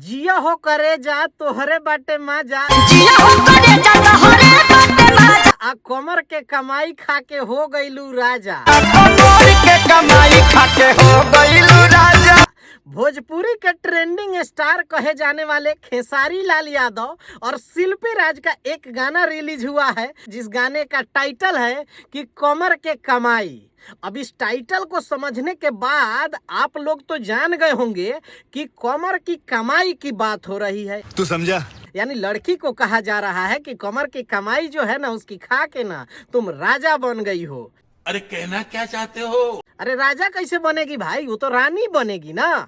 जिया हो करे जा तोहरे बाटे मजा, जिया हो करे जा तोहरे बाटे मजा, आ कमर के कमाई खा के हो गईलू राजा। कमर के कमाई खा के हो गईलू राजा। भोजपुरी के ट्रेंडिंग स्टार कहे जाने वाले खेसारी लाल यादव और शिल्पी राज का एक गाना रिलीज हुआ है, जिस गाने का टाइटल है कि कमर के कमाई। अब इस टाइटल को समझने के बाद आप लोग तो जान गए होंगे कि कमर की कमाई की बात हो रही है। तू समझा? यानी लड़की को कहा जा रहा है कि कमर की कमाई जो है ना, उसकी खा के ना तुम राजा बन गई हो। अरे कहना क्या चाहते हो? अरे राजा कैसे बनेगी भाई, वो तो रानी बनेगी ना।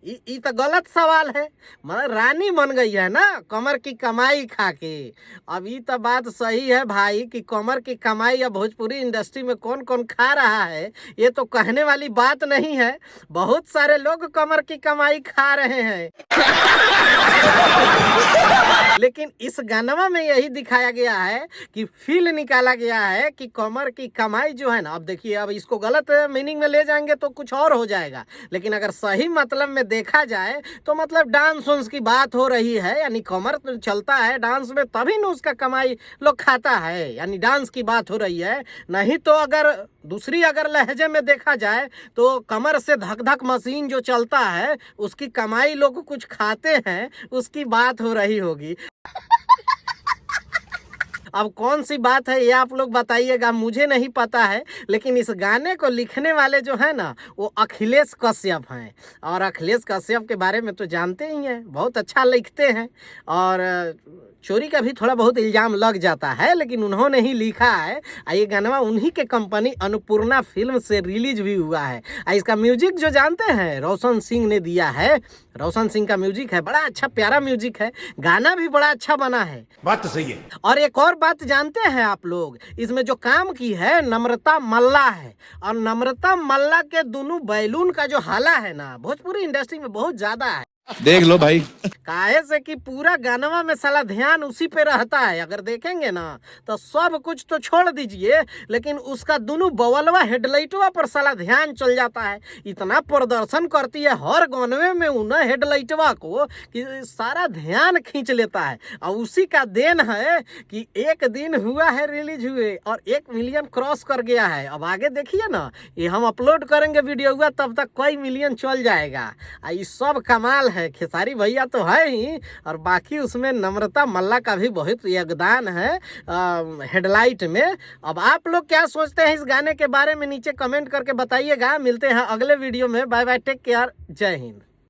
ये तो गलत सवाल है, मतलब रानी बन गई है ना कमर की कमाई खा के। अब ये तो बात सही है भाई कि कमर की कमाई अब भोजपुरी इंडस्ट्री में कौन कौन खा रहा है, ये तो कहने वाली बात नहीं है। बहुत सारे लोग कमर की कमाई खा रहे हैं। लेकिन इस गाना में यही दिखाया गया है कि फील निकाला गया है कि कमर की कमाई जो है ना, अब देखिए अब इसको गलत मीनिंग में ले जाएंगे तो कुछ और हो जाएगा, लेकिन अगर सही मतलब में देखा जाए तो मतलब डांस उन्स की बात हो रही है। यानी कमर तो चलता है डांस में, तभी ना उसका कमाई लोग खाता है, यानी डांस की बात हो रही है। नहीं तो अगर दूसरी अगर लहजे में देखा जाए तो कमर से धक धक मशीन जो चलता है उसकी कमाई लोग कुछ खाते हैं, उसकी बात हो रही होगी। अब कौन सी बात है ये आप लोग बताइएगा, मुझे नहीं पता है। लेकिन इस गाने को लिखने वाले जो है ना वो अखिलेश कश्यप हैं, और अखिलेश कश्यप के बारे में तो जानते ही हैं, बहुत अच्छा लिखते हैं। और चोरी का भी थोड़ा बहुत इल्ज़ाम लग जाता है, लेकिन उन्होंने ही लिखा है। ये गाना उन्हीं के कंपनी अन्नपूर्णा फिल्म से रिलीज भी हुआ है। इसका म्यूजिक जो जानते हैं रोशन सिंह ने दिया है। रोशन सिंह का म्यूजिक है, बड़ा अच्छा प्यारा म्यूजिक है, गाना भी बड़ा अच्छा बना है। बात तो सही है। और एक और बात जानते हैं आप लोग, इसमें जो काम की है नम्रता मल्ला है, और नम्रता मल्ला के दोनों बैलून का जो हाला है ना भोजपुरी इंडस्ट्री में बहुत ज्यादा है। देख लो भाई, काहे से कि पूरा गानवा में साला ध्यान उसी पे रहता है। अगर देखेंगे ना तो सब कुछ तो छोड़ दीजिए, लेकिन उसका दोनों बवलवा हेडलाइटवा पर साला ध्यान चल जाता है। इतना प्रदर्शन करती है हर गानवे में उन्हें हेडलाइटवा को कि सारा ध्यान खींच लेता है। और उसी का देन है कि एक दिन हुआ है रिलीज हुए और 1 मिलियन क्रॉस कर गया है। अब आगे देखिए ना, ये हम अपलोड करेंगे वीडियो हुआ तब तक कई मिलियन चल जाएगा। ये सब कमाल है। खेसारी भैया तो है ही, और बाकी उसमें नम्रता मल्ला का भी बहुत योगदान है हेडलाइट में। अब आप लोग क्या सोचते हैं इस गाने के बारे में नीचे कमेंट करके बताइएगा। मिलते हैं अगले वीडियो में। बाय बाय, टेक केयर, जय हिंद।